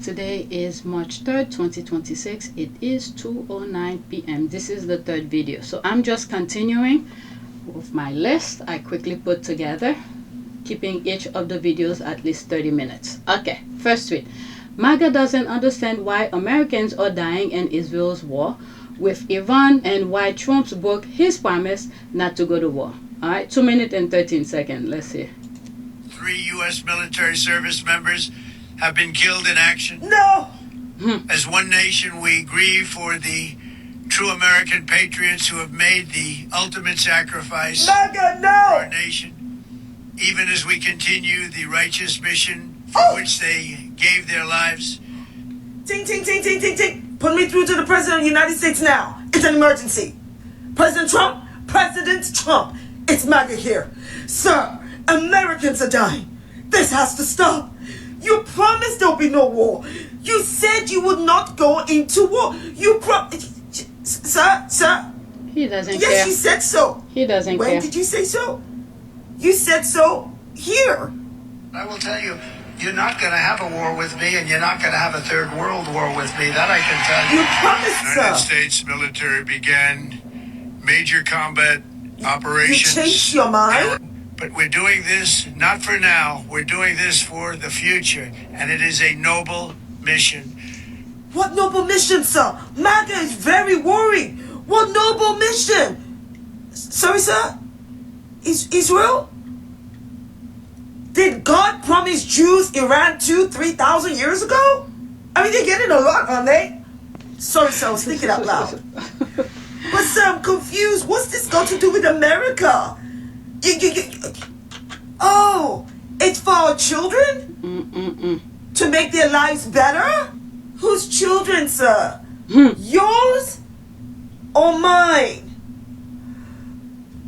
Today is March 3rd, 2026. It is 2:09 p.m. This is the third video. So I'm just continuing with my list I quickly put together, keeping each of the videos at least 30 minutes. Okay, first tweet. MAGA doesn't understand why Americans are dying in Israel's war with Iran and why Trump broke his promise not to go to war. All right, 2 minutes and 13 seconds. Let's see. 3 U.S. military service members have been killed in action. No! As one nation, we grieve for the true American patriots who have made the ultimate sacrifice MAGA, for no! our nation, even as we continue the righteous mission for which they gave their lives. Ting, ting, ting, ting, ting, ting. Put me through to the President of the United States now. It's an emergency. President Trump, it's MAGA here. Sir, Americans are dying. This has to stop. You promised there'll be no war. You said you would not go into war. Sir? He doesn't care. Yes, you said so. He doesn't care. When did you say so? You said so here. I will tell you, you're not going to have a war with me, and you're not going to have a third world war with me. That I can tell you. You promised, The sir. United States military began major combat operations. You changed your mind? But we're doing this not for now. We're doing this for the future, and it is a noble mission. What noble mission, sir? MAGA is very worried. What noble mission? Sorry, sir? Israel? Did God promise Jews Iran 2,000-3,000 years ago? I mean, they're getting a lot, aren't they? Sorry, sir, I was thinking out loud. But, sir, I'm confused. What's this got to do with America? Oh, it's for our children? To make their lives better? Whose children, sir? Yours or mine?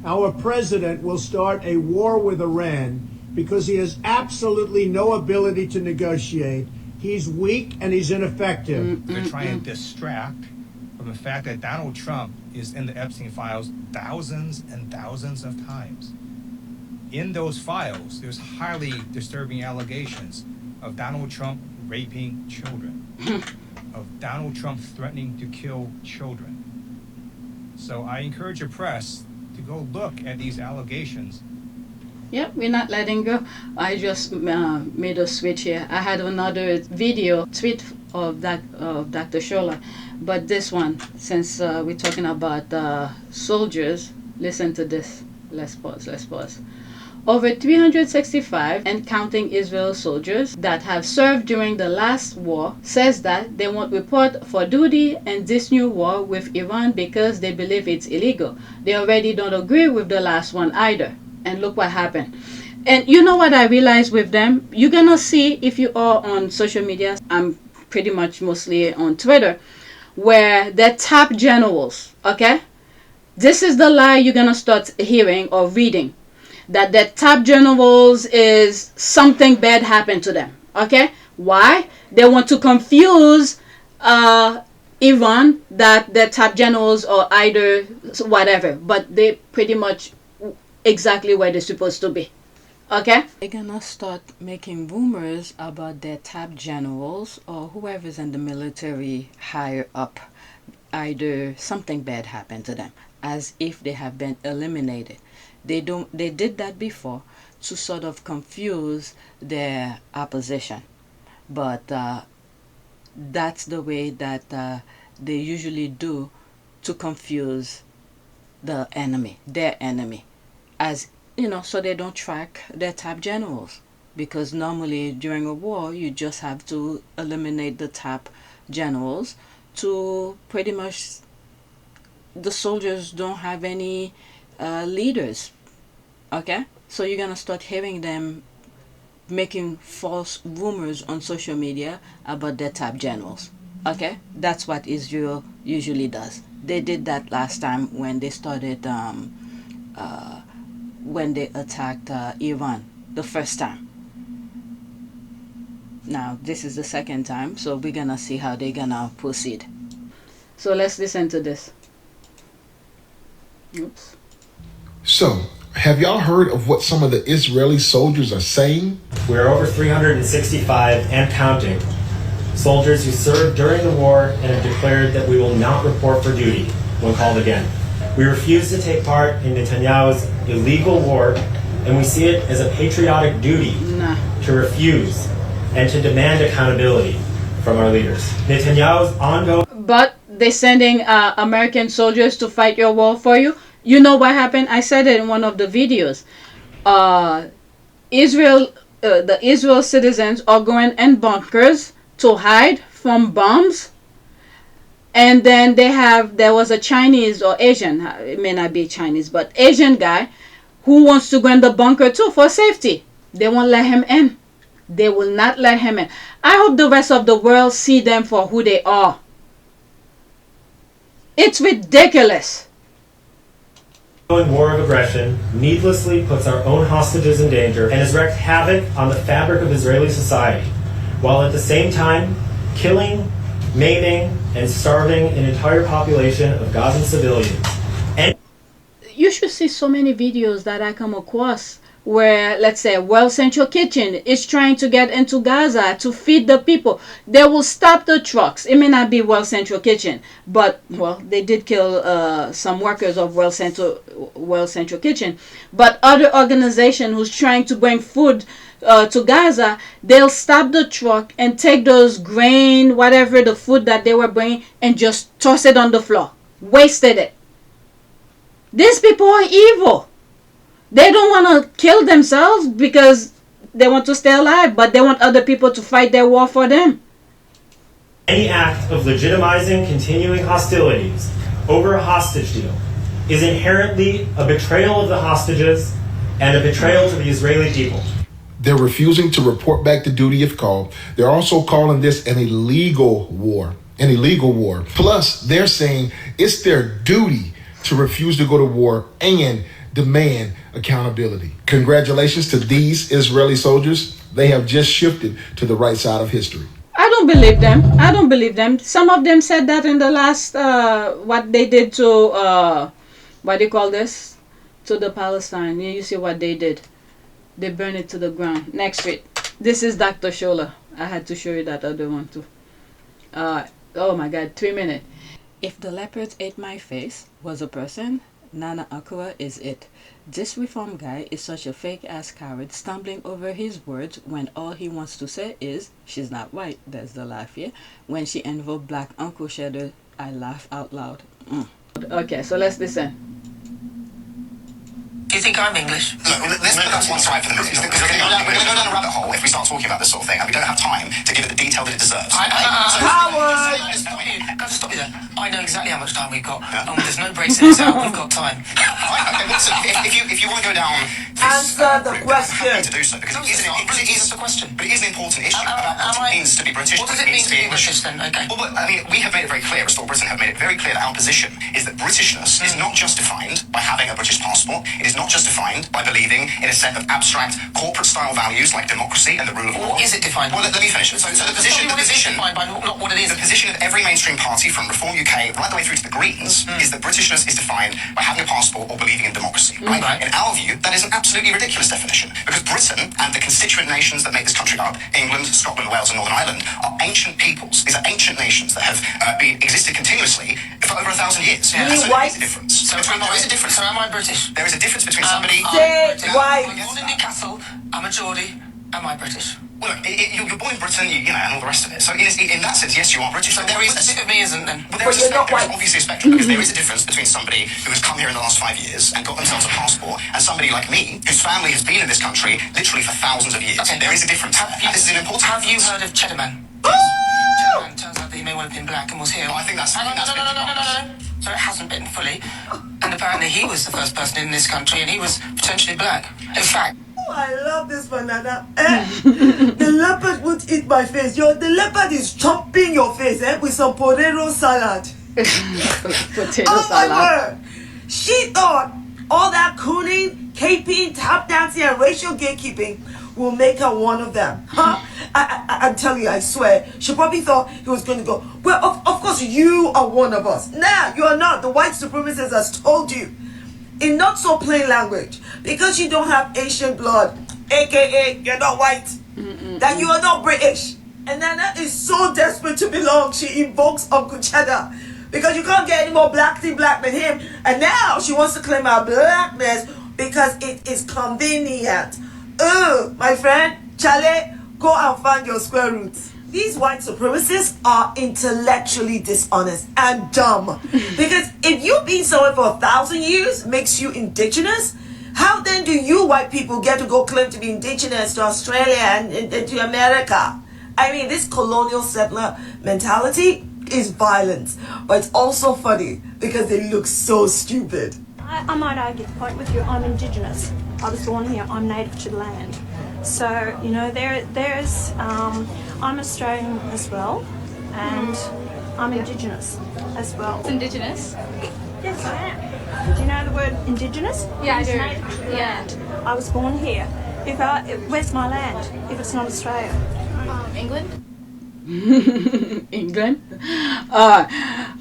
Our president will start a war with Iran because he has absolutely no ability to negotiate. He's weak and he's ineffective. They're trying to distract from the fact that Donald Trump is in the Epstein files thousands and thousands of times. In those files, there's highly disturbing allegations of Donald Trump raping children, of Donald Trump threatening to kill children. So I encourage your press to go look at these allegations. Yep, we're not letting go. I just made a switch here. I had another video tweet of Dr. Shola, but this one, since we're talking about soldiers, listen to this. Let's pause. Over 365 and counting Israel soldiers that have served during the last war says that they won't report for duty in this new war with Iran because they believe it's illegal. They already don't agree with the last one either. And look what happened. And you know what I realized with them? You're gonna see, if you are on social media, I'm pretty much mostly on Twitter, where they're top generals, okay? This is the lie you're gonna start hearing or reading. That the top generals is something bad happened to them, okay? Why? They want to confuse Iran that the top generals are either whatever, but they pretty much exactly where they're supposed to be, okay? They're gonna start making rumors about their top generals or whoever's in the military higher up, either something bad happened to them, as if they have been eliminated. They did that before to sort of confuse their opposition, but that's the way that they usually do to confuse the enemy, their enemy, as you know, so they don't track their top generals, because normally during a war you just have to eliminate the top generals to pretty much the soldiers don't have any leaders, okay? So you're gonna start hearing them making false rumors on social media about their top generals, okay? That's what Israel usually does. They did that last time when they started when they attacked Iran the first time. Now this is the second time, so we're gonna see how they're gonna proceed. So let's listen to this. Oops. So, have y'all heard of what some of the Israeli soldiers are saying? We're over 365 and counting soldiers who served during the war and have declared that we will not report for duty when called again. We refuse to take part in Netanyahu's illegal war, and we see it as a patriotic duty to refuse and to demand accountability from our leaders. Netanyahu's ongoing... But they're sending American soldiers to fight your war for you. You know what happened? I said it in one of the videos. The Israel citizens are going in bunkers to hide from bombs. And then there was a Chinese or Asian, it may not be Chinese, but Asian guy who wants to go in the bunker too for safety. They won't let him in. They will not let him in. I hope the rest of the world see them for who they are. It's ridiculous. War of aggression needlessly puts our own hostages in danger and has wreaked havoc on the fabric of Israeli society, while at the same time killing, maiming, and starving an entire population of Gazan civilians. And you should see so many videos that I come across where, let's say, World Central Kitchen is trying to get into Gaza to feed the people. They will stop the trucks. It may not be World Central Kitchen, but, well, they did kill some workers of World Central Kitchen. But other organization who's trying to bring food to Gaza, they'll stop the truck and take those grain, whatever the food that they were bringing, and just toss it on the floor. Wasted it. These people are evil. They don't want to kill themselves because they want to stay alive, but they want other people to fight their war for them. Any act of legitimizing continuing hostilities over a hostage deal is inherently a betrayal of the hostages and a betrayal to the Israeli people. They're refusing to report back to duty if called. They're also calling this an illegal war. An illegal war. Plus, they're saying it's their duty to refuse to go to war and demand accountability. Congratulations to these Israeli soldiers. They have just shifted to the right side of history. I don't believe them. I don't believe them. Some of them said that in the last, what they did to, what do you call this? To the Palestine. You see what they did. They burned it to the ground. Next tweet. This is Dr. Shola. I had to show you that other one too. Oh my God, 3 minutes. If the leopards ate my face was a person, Nana Akua is it. This reform guy is such a fake-ass coward, stumbling over his words when all he wants to say is, she's not white, there's the laugh here. When she invoked Black Uncle Cheddar, I laugh out loud. Okay, so let's listen. Do you think I'm English? Look, let's put that to one side for the minute. We're going to go down a rabbit hole if we start talking about this sort of thing, and we don't have time to give it the detail that it deserves. Howard! Can I stop you there? I know exactly how much time we've got. There's no breaks in this hour. We've got time. Okay, listen, if you want to go down this Answer the route, question. I'm happy to do so, because it is a question. But it is an important issue about what it means to be British. What does it mean to be British then? Okay. Well, I mean, we have made it very clear, Restore Britain have made it very clear that our position is that Britishness is not just defined by having a British passport. It is not just defined by believing in a set of abstract corporate-style values like democracy and the rule of law. Is it defined? Well, let me finish. So the position, defined by not what it is. The position of every mainstream party, from Reform UK right the way through to the Greens, is that Britishness is defined by having a passport or believing in democracy. Right? In our view, that is an absolutely ridiculous definition, because Britain and the constituent nations that make this country up, England, Scotland, Wales, and Northern Ireland, are ancient peoples. These are ancient nations that have existed continuously for over 1,000 years. Yeah. So there is a difference. So there is a difference. So am I British? There is a difference between somebody. Say why. I'm born in Newcastle. I'm a Geordie. Am I British? Well, look, you're born in Britain, you know, and all the rest of it. So in that sense, yes, you are British. So there is what does it mean isn't then? Well, there is a spectrum. There is obviously a spectrum, because there is a difference between somebody who has come here in the last 5 years and got themselves a passport, and somebody like me, whose family has been in this country literally for thousands of years. Okay. There is a difference. This is an important Have you difference. heard of Cheddar Man? Cheddar Man turns out that he may well have been black and was here. No, I think that's... No. So it hasn't been fully. And apparently he was the first person in this country, and he was potentially black. In fact... I love this banana. The leopard would eat my face. The leopard is chomping your face with some potato salad. Potato salad. My word. She thought all that cooning, caping, tap dancing, and racial gatekeeping will make her one of them. Huh? I'm telling you, I swear. She probably thought he was going to go, well, of course you are one of us. Nah, you are not. The white supremacist has told you. In not so plain language, because you don't have Asian blood, aka you're not white, that you are not British, And Nana is so desperate to belong, she invokes Uncle Cheddar. Because you can't get any more black than him. And now she wants to claim our blackness because it is convenient. My friend, Chale, go and find your square roots. These white supremacists are intellectually dishonest and dumb. Because if you've been somewhere for 1,000 years makes you indigenous, how then do you white people get to go claim to be indigenous to Australia and to America? I mean, this colonial settler mentality is violent, but it's also funny because they look so stupid. I might argue the point with you. I'm indigenous. I was born here. I'm native to the land. So, you know, there's I'm Australian as well, and I'm indigenous as well. Indigenous? Yes, I am. Do you know the word indigenous? Yeah, I do. Native to the land. I was born here. Where's my land if it's not Australia? England? England.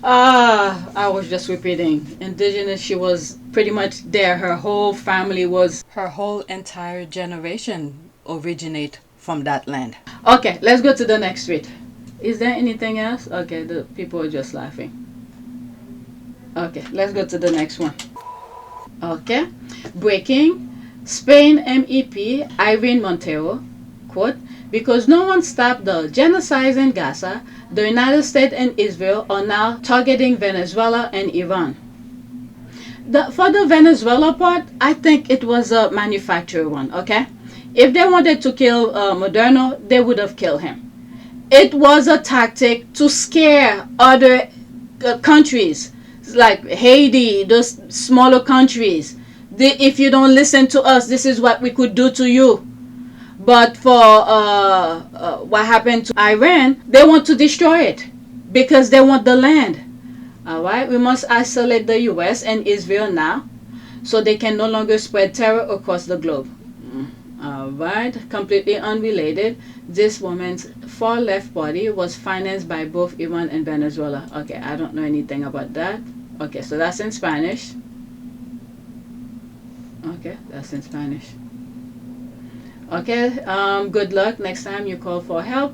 I was just repeating. Indigenous, she was pretty much there. Her whole family was, her whole entire generation originate from that land. Okay, let's go to the next tweet. Is there anything else? Okay, the people are just laughing. Okay, let's go to the next one. Okay, breaking. Spain MEP Irene Montero, quote, because no one stopped the genocide in Gaza, the United States and Israel are now targeting Venezuela and Iran. For the Venezuela part, I think it was a manufactured one, okay? If they wanted to kill Moderno, they would have killed him. It was a tactic to scare other countries, like Haiti, those smaller countries. If you don't listen to us, this is what we could do to you. But for what happened to Iran, they want to destroy it because they want the land. All right, we must isolate the U.S. and Israel now so they can no longer spread terror across the globe. All right, completely unrelated. This woman's far left party was financed by both Iran and Venezuela. Okay, I don't know anything about that. Okay, so that's in Spanish. Okay, that's in Spanish. Okay, good luck next time you call for help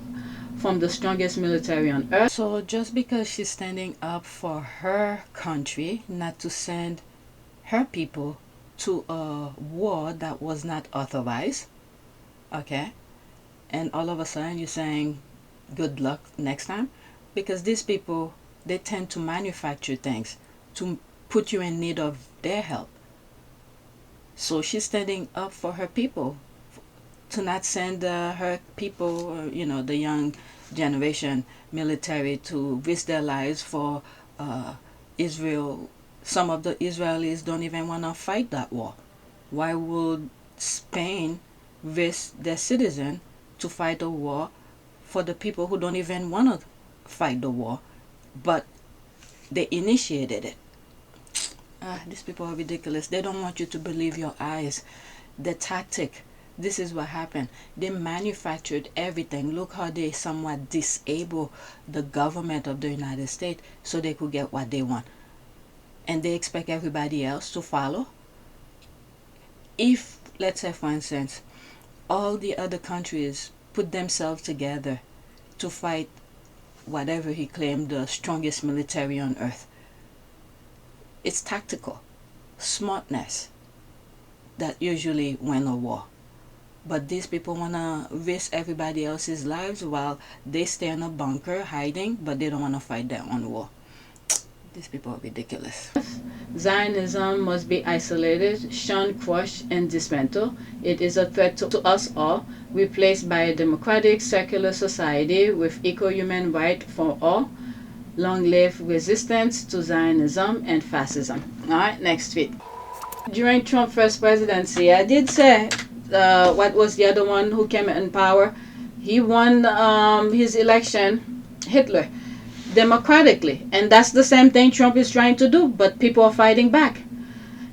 from the strongest military on earth. So just because she's standing up for her country, not to send her people to a war that was not authorized, okay, and all of a sudden you're saying good luck next time, because these people, they tend to manufacture things to put you in need of their help. So she's standing up for her people, to not send her people, you know, the young generation military to risk their lives for Israel. Some of the Israelis don't even want to fight that war. Why would Spain risk their citizen to fight a war for the people who don't even want to fight the war, but they initiated it? These people are ridiculous. They don't want you to believe your eyes. The tactic. This is what happened. They manufactured everything. Look how they somewhat disable the government of the United States so they could get what they want. And they expect everybody else to follow. If, let's say for instance, all the other countries put themselves together to fight whatever he claimed the strongest military on earth, it's tactical smartness that usually win a war. But these people want to risk everybody else's lives while they stay in a bunker hiding, but they don't want to fight their own war. These people are ridiculous. Zionism must be isolated, shunned, crushed, and dismantled. It is a threat to us all, replaced by a democratic, secular society with equal human rights for all. Long live resistance to Zionism and fascism. Alright, next tweet. During Trump's first presidency, I did say, what was the other one who came in power? He won his election, Hitler, democratically. And that's the same thing Trump is trying to do, but people are fighting back.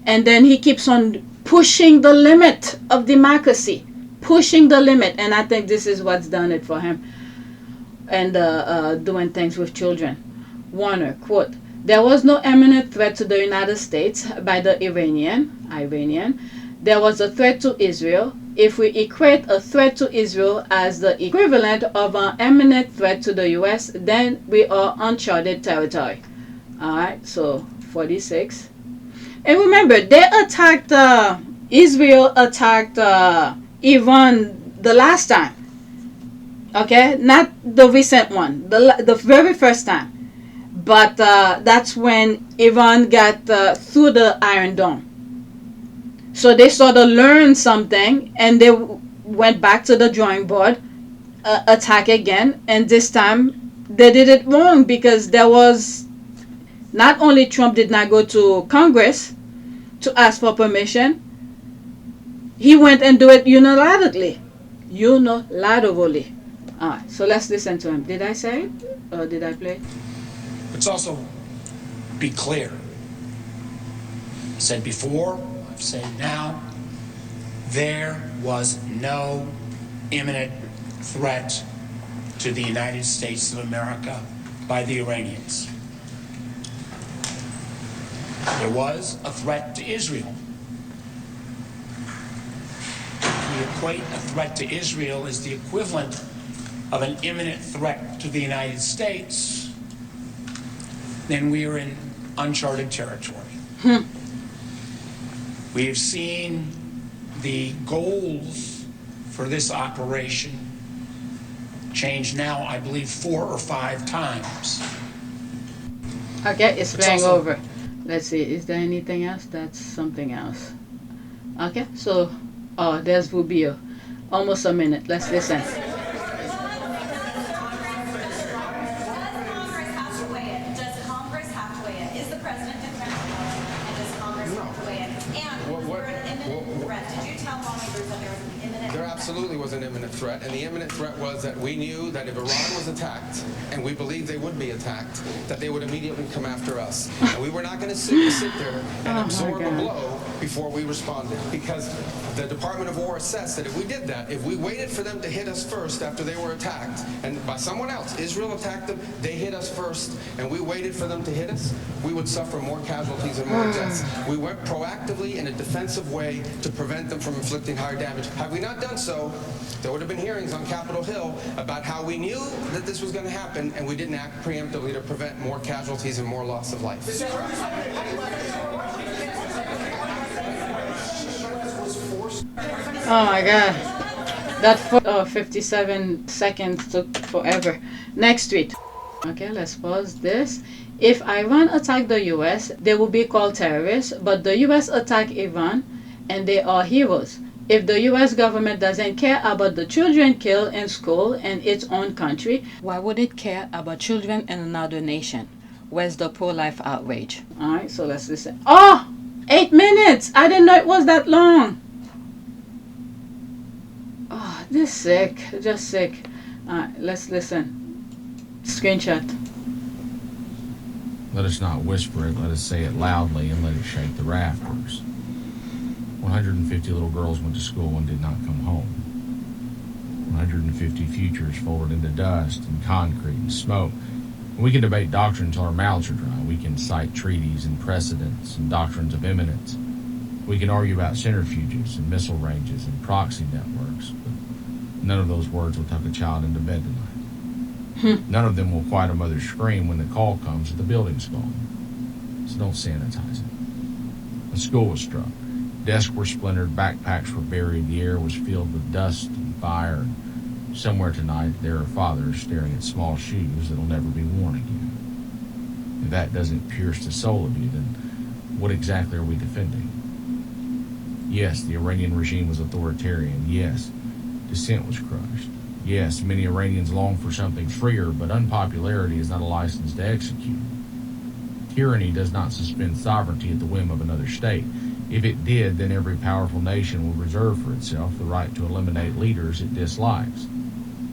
And then he keeps on pushing the limit of democracy, pushing the limit. And I think this is what's done it for him. And doing things with children. Warner, quote, there was no imminent threat to the United States by the Iranian, there was a threat to Israel. If we equate a threat to Israel as the equivalent of an imminent threat to the US, then we are uncharted territory. Alright, so 46. And remember, they attacked, Israel attacked Iran the last time. Okay, not the recent one, the very first time. But that's when Iran got through the Iron Dome. So they sort of learned something, and they went back to the drawing board, attack again, and this time they did it wrong, because there was, not only Trump did not go to Congress to ask for permission, he went and do it unilaterally. Alright, so let's listen to him. Did I say it, or did I play it? Let's also be clear. I said before, I've said now, there was no imminent threat to the United States of America by the Iranians. There was a threat to Israel. We equate a threat to Israel as the equivalent of an imminent threat to the United States, then we are in uncharted territory. We have seen the goals for this operation change now, I believe, 4 or 5 times. Okay, it's playing over. Let's see, is there anything else? That's something else. Okay, so, there's Rubio. Almost a minute. Let's listen. Absolutely was an imminent threat, and the imminent threat was that we knew that if Iran was attacked, and we believed they would be attacked, that they would immediately come after us. And we were not going to sit there and absorb a blow before we responded, because the Department of War assessed that if we did that, if we waited for them to hit us first after they were attacked, and by someone else, Israel attacked them, they hit us first, and we waited for them to hit us, we would suffer more casualties and more deaths. We went proactively in a defensive way to prevent them from inflicting higher damage. Had we not done so, there would have been hearings on Capitol Hill about how we knew that this was going to happen, and we didn't act preemptively to prevent more casualties and more loss of life. Oh my god. That 57 seconds took forever. Next tweet. Okay, let's pause this. If Iran attacked the US, they will be called terrorists, but the US attacked Iran, and they are heroes. If the US government doesn't care about the children killed in school in its own country, why would it care about children in another nation? Where's the pro-life outrage? Alright, so let's listen. Oh! 8 minutes! I didn't know it was that long. Oh, this sick. Just sick. Alright, let's listen. Screenshot. Let us not whisper it, let us say it loudly, and let it shake the rafters. 150 little girls went to school and did not come home. 150 futures folded into dust and concrete and smoke. We can debate doctrine until our mouths are dry. We can cite treaties and precedents and doctrines of imminence. We can argue about centrifuges and missile ranges and proxy networks, but none of those words will tuck a child into bed tonight. None of them will quiet a mother's scream when the call comes that the building's falling. So don't sanitize it. A school was struck. Desks were splintered, backpacks were buried, the air was filled with dust and fire. And somewhere tonight there are fathers staring at small shoes that'll never be worn again. If that doesn't pierce the soul of you, then what exactly are we defending? Yes, the Iranian regime was authoritarian. Yes, dissent was crushed. Yes, many Iranians long for something freer, but unpopularity is not a license to execute. Tyranny does not suspend sovereignty at the whim of another state. If it did, then every powerful nation will reserve for itself the right to eliminate leaders it dislikes.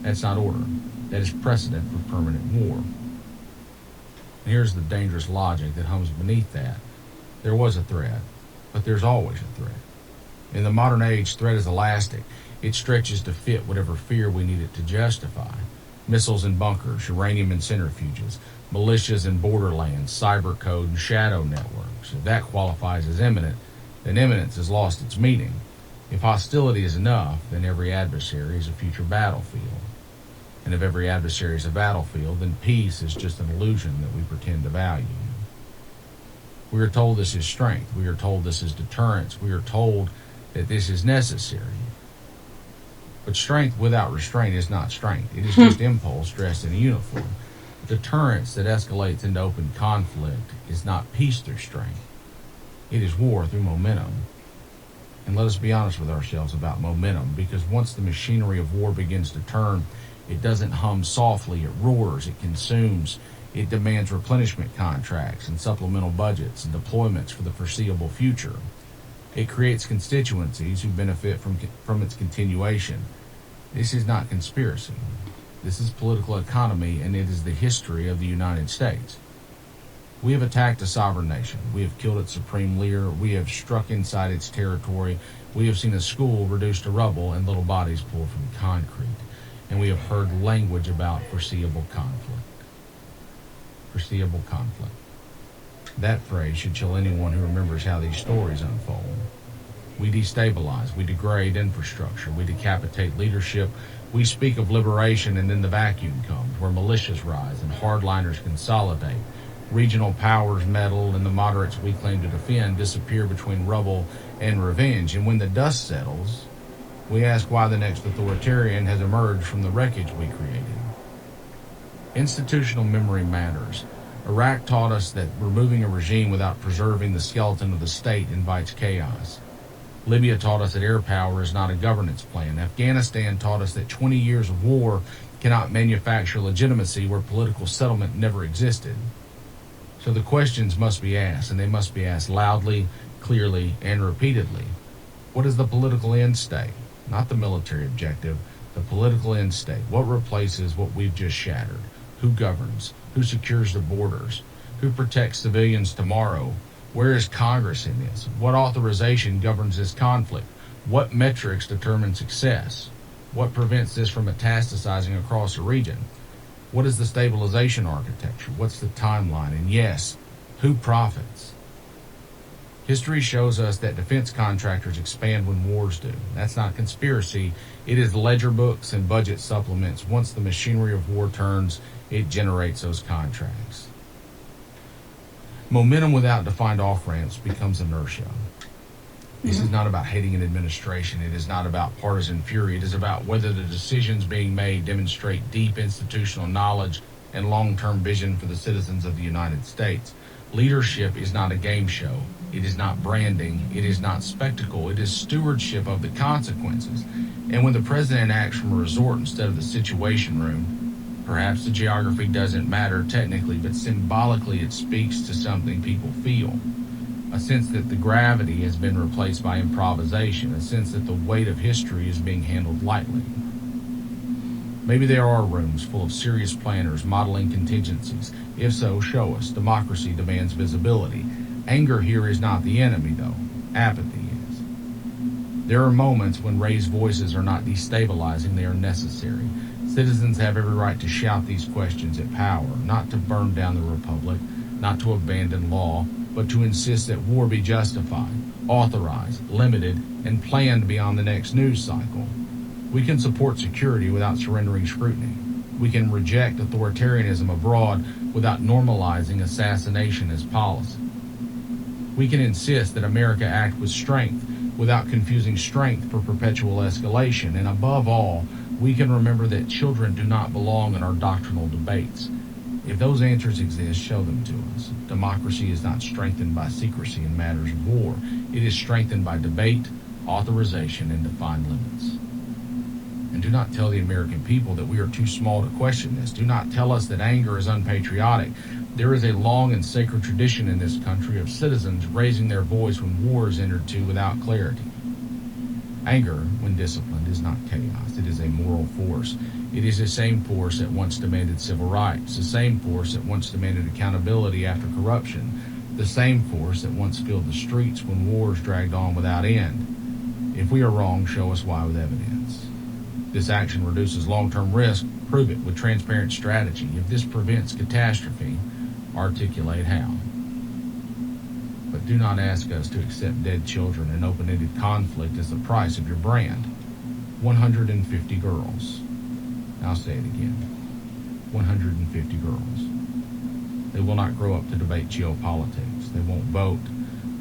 That's not order. That is precedent for permanent war. And here's the dangerous logic that hums beneath that. There was a threat, but there's always a threat. In the modern age, threat is elastic. It stretches to fit whatever fear we need it to justify. Missiles and bunkers, uranium and centrifuges, militias and borderlands, cyber code and shadow networks. If that qualifies as imminent, then imminence has lost its meaning. If hostility is enough, then every adversary is a future battlefield. And if every adversary is a battlefield, then peace is just an illusion that we pretend to value. We are told this is strength. We are told this is deterrence. We are told that this is necessary. But strength without restraint is not strength. It is just impulse dressed in a uniform. Deterrence that escalates into open conflict is not peace through strength. It is war through momentum. And let us be honest with ourselves about momentum, because once the machinery of war begins to turn, it doesn't hum softly, it roars, it consumes, it demands replenishment contracts and supplemental budgets and deployments for the foreseeable future. It creates constituencies who benefit from its continuation. This is not conspiracy. This is political economy, and it is the history of the United States. We have attacked a sovereign nation. We have killed its supreme leader. We have struck inside its territory. We have seen a school reduced to rubble and little bodies pulled from concrete. And we have heard language about foreseeable conflict. Foreseeable conflict. That phrase should chill anyone who remembers how these stories unfold. We destabilize, we degrade infrastructure, we decapitate leadership. We speak of liberation, and then the vacuum comes, where militias rise and hardliners consolidate. Regional powers meddle, and the moderates we claim to defend disappear between rubble and revenge. And when the dust settles, we ask why the next authoritarian has emerged from the wreckage we created. Institutional memory matters. Iraq taught us that removing a regime without preserving the skeleton of the state invites chaos. Libya taught us that air power is not a governance plan. Afghanistan taught us that 20 years of war cannot manufacture legitimacy where political settlement never existed. So the questions must be asked, and they must be asked loudly, clearly, and repeatedly. What is the political end state? Not the military objective, the political end state. What replaces what we've just shattered? Who governs? Who secures the borders? Who protects civilians tomorrow? Where is Congress in this? What authorization governs this conflict? What metrics determine success? What prevents this from metastasizing across the region? What is the stabilization architecture? What's the timeline? And yes, who profits? History shows us that defense contractors expand when wars do. That's not conspiracy. It is ledger books and budget supplements. Once the machinery of war turns, it generates those contracts. Momentum without defined off-ramps becomes inertia. This is not about hating an administration. It is not about partisan fury. It is about whether the decisions being made demonstrate deep institutional knowledge and long-term vision for the citizens of the United States. Leadership is not a game show. It is not branding. It is not spectacle. It is stewardship of the consequences. And when the president acts from a resort instead of the Situation Room, perhaps the geography doesn't matter technically, but symbolically it speaks to something people feel. A sense that the gravity has been replaced by improvisation, a sense that the weight of history is being handled lightly. Maybe there are rooms full of serious planners modeling contingencies. If so, show us. Democracy demands visibility. Anger here is not the enemy, though. Apathy is. There are moments when raised voices are not destabilizing, they are necessary. Citizens have every right to shout these questions at power, not to burn down the republic, not to abandon law, but to insist that war be justified, authorized, limited, and planned beyond the next news cycle. We can support security without surrendering scrutiny. We can reject authoritarianism abroad without normalizing assassination as policy. We can insist that America act with strength without confusing strength for perpetual escalation. And above all, we can remember that children do not belong in our doctrinal debates. If those answers exist, show them to us. Democracy is not strengthened by secrecy in matters of war. It is strengthened by debate, authorization, and defined limits. And do not tell the American people that we are too small to question this. Do not tell us that anger is unpatriotic. There is a long and sacred tradition in this country of citizens raising their voice when war is entered into without clarity. Anger, when disciplined, is not chaos. It is a moral force. It is the same force that once demanded civil rights, the same force that once demanded accountability after corruption, the same force that once filled the streets when wars dragged on without end. If we are wrong, show us why with evidence. This action reduces long-term risk. Prove it with transparent strategy. If this prevents catastrophe, articulate how. But but do not ask us to accept dead children and open-ended conflict as the price of your brand. 150 girls. I'll say it again. 150 girls. They will not grow up to debate geopolitics. They won't vote.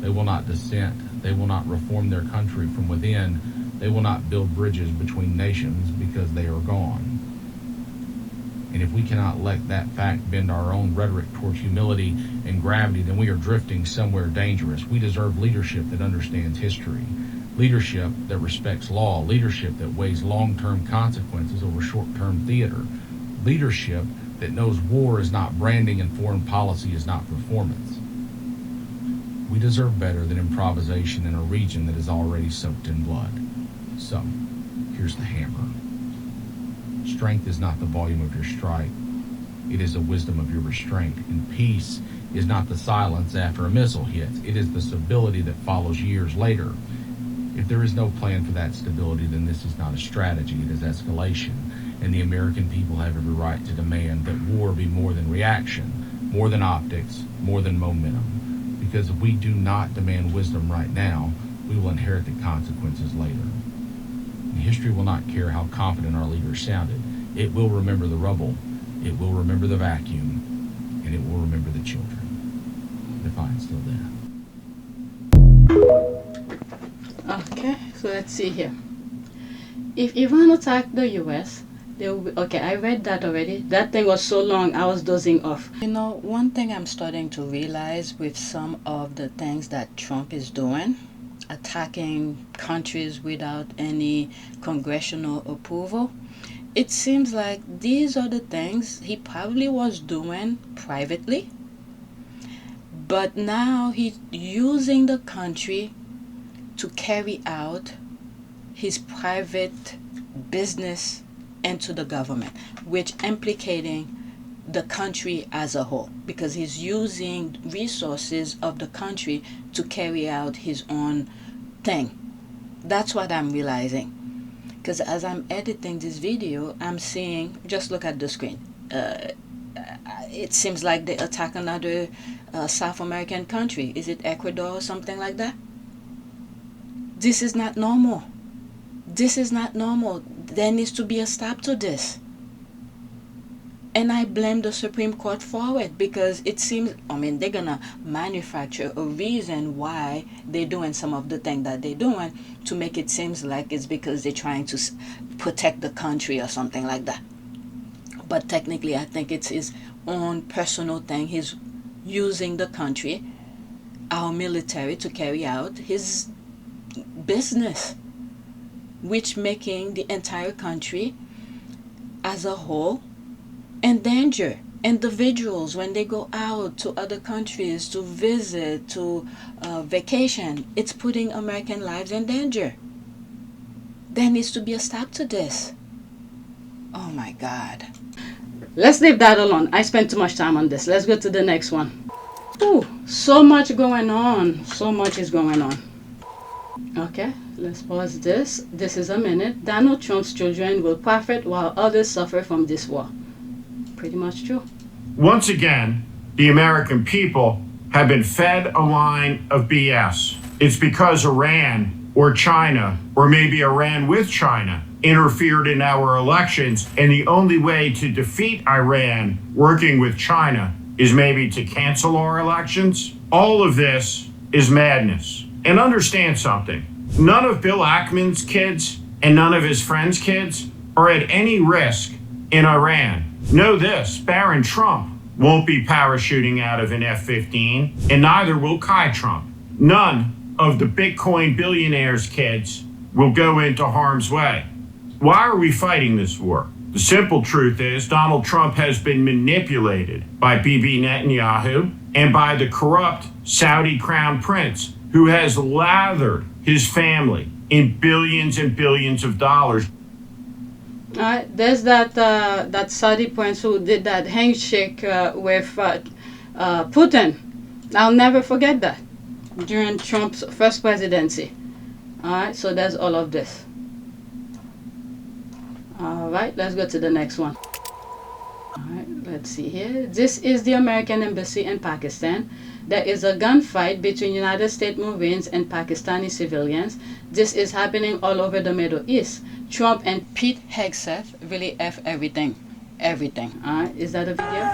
They will not dissent. They will not reform their country from within. They will not build bridges between nations because they are gone. And if we cannot let that fact bend our own rhetoric toward humility and gravity, then we are drifting somewhere dangerous. We deserve leadership that understands history, leadership that respects law, leadership that weighs long-term consequences over short-term theater, leadership that knows war is not branding and foreign policy is not performance. We deserve better than improvisation in a region that is already soaked in blood. So, here's the hammer. Strength is not the volume of your strike. It is the wisdom of your restraint. And peace is not the silence after a missile hits. It is the stability that follows years later. If there is no plan for that stability, then this is not a strategy. It is escalation. And the American people have every right to demand that war be more than reaction, more than optics, more than momentum. Because if we do not demand wisdom right now, we will inherit the consequences later. And history will not care how confident our leaders sounded. It will remember the rubble, it will remember the vacuum, and it will remember the children. The fine's still there. Okay, so let's see here. If Iran attacked the US, they will be, okay, I read that already. That thing was so long, I was dozing off. You know, one thing I'm starting to realize with some of the things that Trump is doing, attacking countries without any congressional approval, it seems like these are the things he probably was doing privately, but now he's using the country to carry out his private business into the government, which implicating the country as a whole, because he's using resources of the country to carry out his own thing. That's what I'm realizing, because as I'm editing this video, I'm seeing, just look at the screen, it seems like they attack another South American country. Is it Ecuador or something like that? This is not normal. This is not normal. There needs to be a stop to this. And I blame the Supreme Court for it, because it seems, I mean, they're gonna manufacture a reason why they're doing some of the things that they're doing to make it seem like it's because they're trying to protect the country or something like that. But technically, I think it's his own personal thing. He's using the country, our military, to carry out his business, which making the entire country as a whole in danger. Individuals, when they go out to other countries to visit, to vacation, it's putting American lives in danger. There needs to be a stop to this. Oh my God. Let's leave that alone. I spent too much time on this. Let's go to the next one. Ooh, so much going on. So much is going on. Okay, let's pause this. This is a minute. Donald Trump's children will profit while others suffer from this war. Pretty much true. Once again, the American people have been fed a line of BS. It's because Iran or China, or maybe Iran with China, interfered in our elections, and the only way to defeat Iran working with China is maybe to cancel our elections. All of this is madness. And understand something. None of Bill Ackman's kids and none of his friends' kids are at any risk in Iran. Know this, Barron Trump won't be parachuting out of an F-15, and neither will Kai Trump. None of the Bitcoin billionaires' kids will go into harm's way. Why are we fighting this war? The simple truth is Donald Trump has been manipulated by Bibi Netanyahu and by the corrupt Saudi crown prince, who has lathered his family in billions and billions of dollars. All right, there's that Saudi prince who did that handshake with Putin. I'll never forget that during Trump's first presidency. All right, so there's all of this. All right, let's go to the next one. Let's see here. This is the American embassy in Pakistan. There is a gunfight between United States Marines and Pakistani civilians. This is happening all over the Middle East. Trump and Pete Hegseth really F everything. Everything. Alright, is that a video?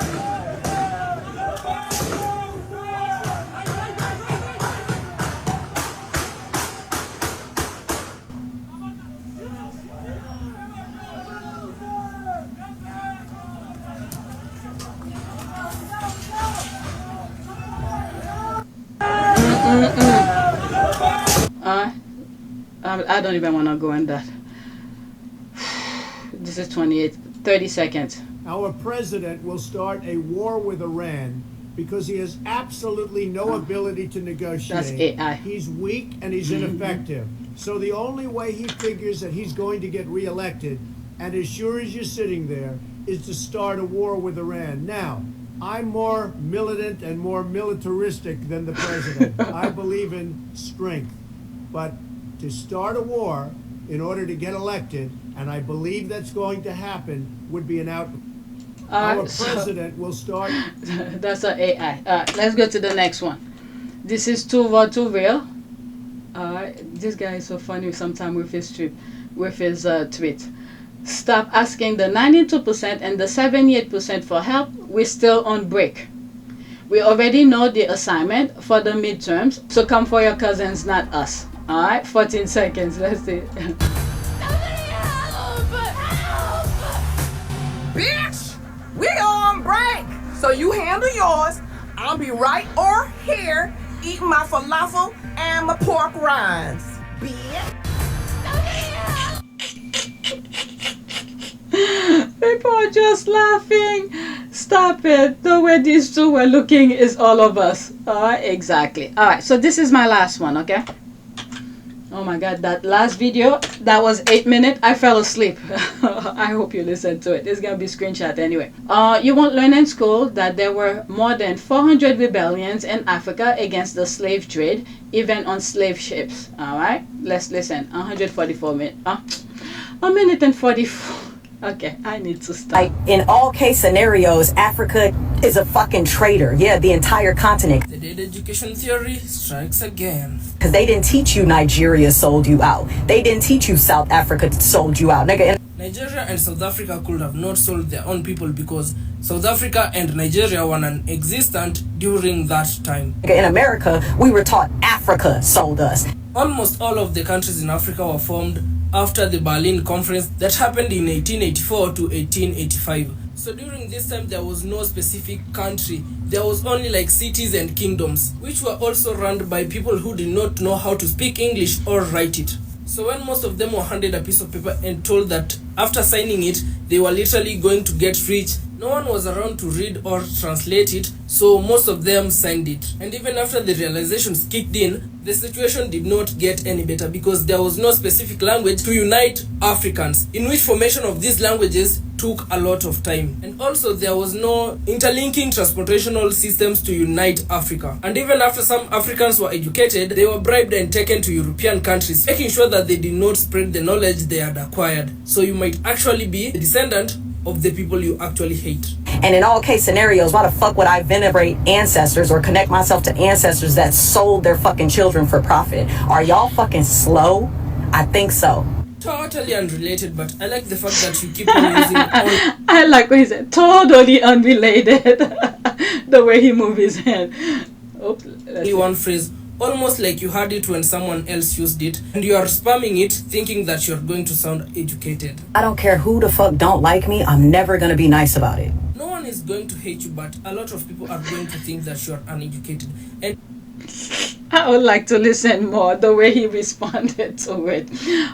I don't even want to go in that. This is 30 seconds. Our president will start a war with Iran because he has absolutely no ability to negotiate. That's AI. He's weak and he's ineffective. So the only way he figures that he's going to get reelected, and as sure as you're sitting there, is to start a war with Iran. Now, I'm more militant and more militaristic than the president. I believe in strength. But to start a war in order to get elected, and I believe that's going to happen, would be an out. Our president will start. That's an AI. Let's go to the next one. This is too raw, too real. This guy is so funny sometimes with his tweet. Stop asking the 92% and the 78% for help. We're still on break. We already know the assignment for the midterms, so come for your cousins, not us. Alright, 14 seconds. Let's see. Bitch, we on break. So you handle yours. I'll be right over here eating my falafel and my pork rinds. Bitch. People are just laughing. Stop it. The way these two were looking is all of us. Exactly. Alright, so this is my last one, okay? Oh my god, that last video, that was 8 minutes. I fell asleep. I hope you listened to it. It's gonna be screenshot anyway. You won't learn in school that there were more than 400 rebellions in Africa against the slave trade, even on slave ships. Alright, let's listen. 144 minutes. A minute and 44. Okay, I need to stop. Like, in all case scenarios, Africa is a fucking traitor. Yeah, the entire continent. The dead education theory strikes again. Because they didn't teach you Nigeria sold you out. They didn't teach you South Africa sold you out. Nigga, Nigeria and South Africa could have not sold their own people because South Africa and Nigeria were non-existent during that time. In America, we were taught Africa sold us. Almost all of the countries in Africa were formed after the Berlin Conference that happened in 1884 to 1885. So during this time there was no specific country. There was only like cities and kingdoms, which were also run by people who did not know how to speak English or write it. So when most of them were handed a piece of paper and told that after signing it, they were literally going to get rich, no one was around to read or translate it, so most of them signed it. And even after the realizations kicked in, the situation did not get any better because there was no specific language to unite Africans, in which formation of these languages took a lot of time. And also there was no interlinking transportational systems to unite Africa. And even after some Africans were educated, they were bribed and taken to European countries, making sure that they did not spread the knowledge they had acquired. So you might actually be a descendant of the people you actually hate. And in all case scenarios, why the fuck would I venerate ancestors or connect myself to ancestors that sold their fucking children for profit? Are y'all fucking slow? I think so. Totally unrelated, but I like the fact that you keep on using all... I like what he said. Totally unrelated. The way he moved his hand. Oops. Only one phrase, almost like you heard it when someone else used it, and you are spamming it thinking that you're going to sound educated. I don't care who the fuck don't like me, I'm never gonna be nice about it. No one is going to hate you, but a lot of people are going to think that you're uneducated. And I would like to listen more the way he responded to it.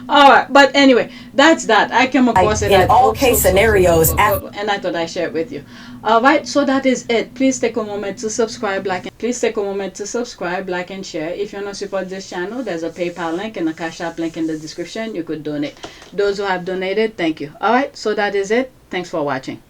Alright, but anyway, that's that. I came across it in all case scenarios, and I thought I'd share it with you. Alright, so that is it. Please take a moment to subscribe, like and share. If you want to support this channel, there's a PayPal link and a Cash App link in the description. You could donate. Those who have donated, thank you. Alright, so that is it. Thanks for watching.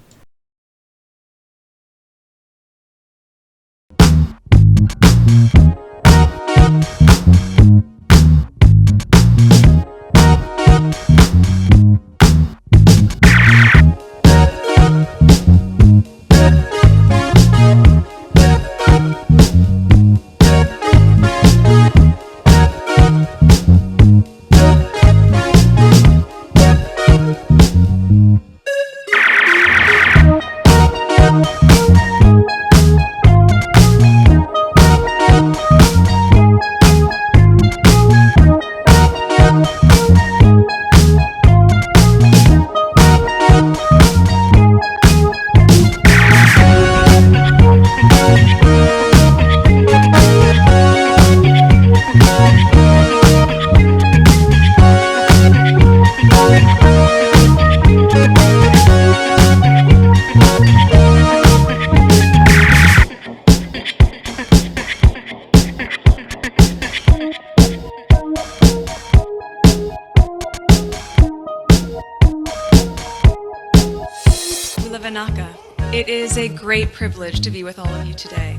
Wanaka. It is a great privilege to be with all of you today.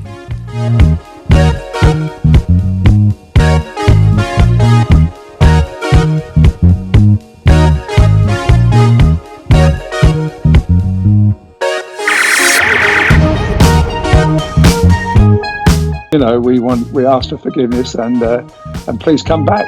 You know, we ask for forgiveness and please come back.